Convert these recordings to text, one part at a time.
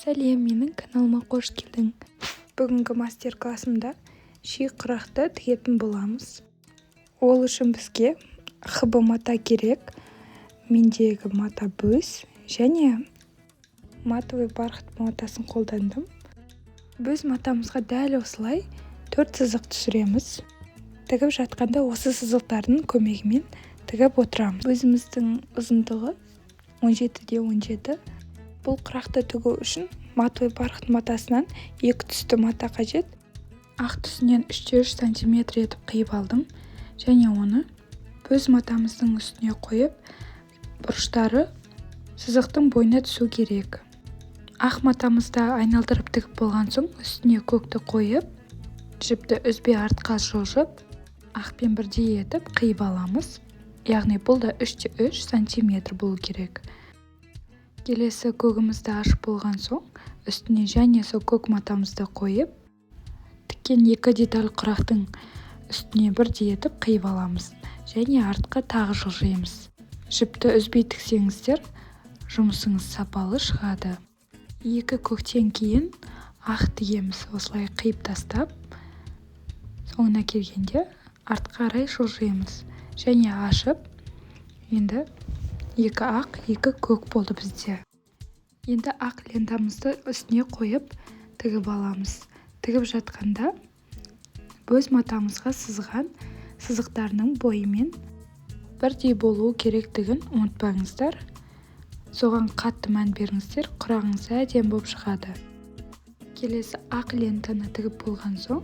Сәлем, менің каналыма қош келдің. Бүгінгі мастер-классымда ши құрақты тігетін боламыз. Ол үшін бізге хб мата керек. Мендегі мата бөз және матовый бархат матасын қолдандым. Бөз матамызға дәл осылай 4 сызық түсіреміз. Тігіп жатқанда осы сызықтардың көмегімен тігіп отырамыз. Өзіміздің ұзындығы 17-17. Бұл құрақты тігу үшін матовый бархат матасынан 2 түсті мата қажет. Ақ түсінен 3-3 см етіп қиып алдым және оны бөз матамыздың үстіне қойып, бұрыштары сызықтың бойына түсу керек. Ақ матамызды айналдырып тігіп болған соң үстіне көкті қойып, жіпті үзбей артқа жылжып, ақпен бірдей етіп қиып аламыз. Яғни бұл да 3-3 см болу керек. Келесі көгімізді ашып болған соң, үстіне және сол көк матамызды қойып, тіккен 2 деталь құрақтың үстіне бірдей етіп қиып аламыз және артқа тағы жылжимыз. Жіпті үзбей тіксеңіздер, жұмысыңыз сапалы шығады. 2 көктен кейін ақ тігеміз. Осылай қиып тастап, соңына келгенде артқа қарай жылжимыз және ашып, енді 2 ақ, 2 көк болды бізде. Енді ақ лентамызды үстіне қойып тігіп аламыз. Тігіп жатқанда бөз матамызға сызған сызықтарының бойымен бірдей болуы керектігін ұмытпаңыздар. Соған қатты мән беріңіздер, құрағыңыз әдемі болып шығады. Келесі ақ лентаны тігіп болған соң,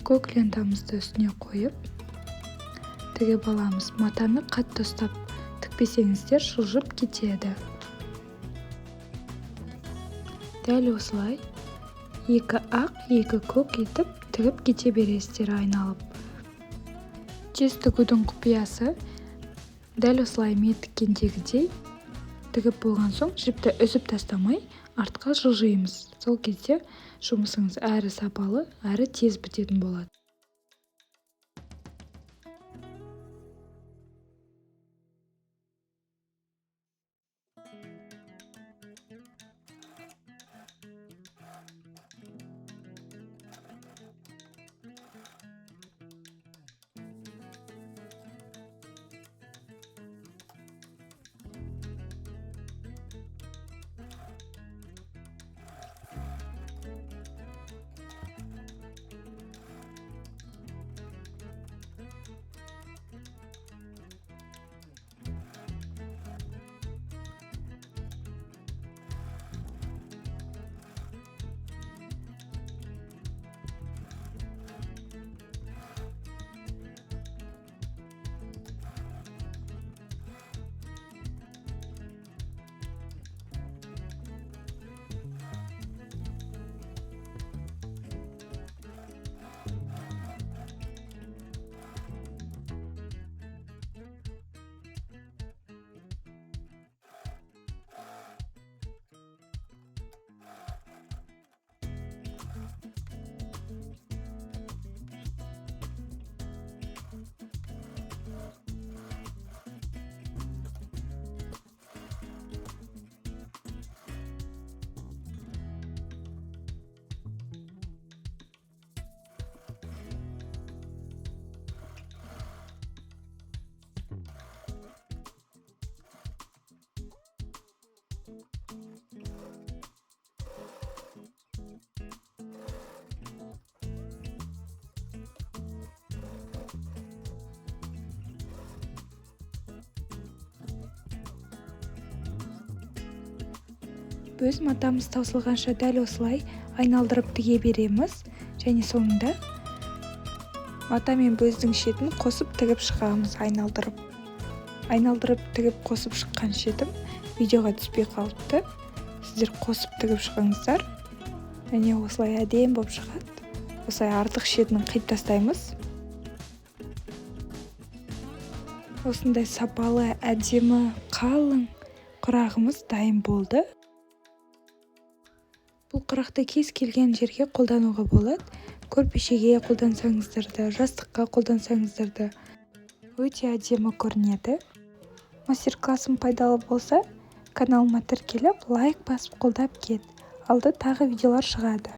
көк лентамызды үстіне қойып тігіп аламыз. Матаны қатты ұстап тікпесеңіздер жылжып кетеді. Дәл осылай 2 ақ, 2 көк етіп тігіп кете бересіздер айналып. Тез тігудің құпиясы дәл осылай мен тіккендегідей тігіп болған соң жіпті үзіп тастамай артқа жылжимыз. Сол кезде жұмысыңыз әрі сапалы, әрі тез бітетін болады. Бөз матамыз таусылғанша дәл осылай айналдырып тіге береміз және соңында мата мен бөздің шетін қосып тігіп шығамыз айналдырып. Айналдырып тігіп қосып шыққан шетім видеоға түспей қалыпты. Сіздер қосып тігіп шығыңыздар. Және осылай әдемі болып шығады. Осылай артық шетін қиып тастаймыз. Осындай сапалы, әдемі, қалың құрағымыз дайын болды. Бұл құрақты кез келген жерге қолдануға болады. Көрпешеге қолдансаңыздар да, жастыққа қолдансаңыздар да өте әдемі көрінеді. Мастер-классым пайдалы болса, каналыма тіркеліп, лайк басып қолдап кет. алда тағы видеолар шығады.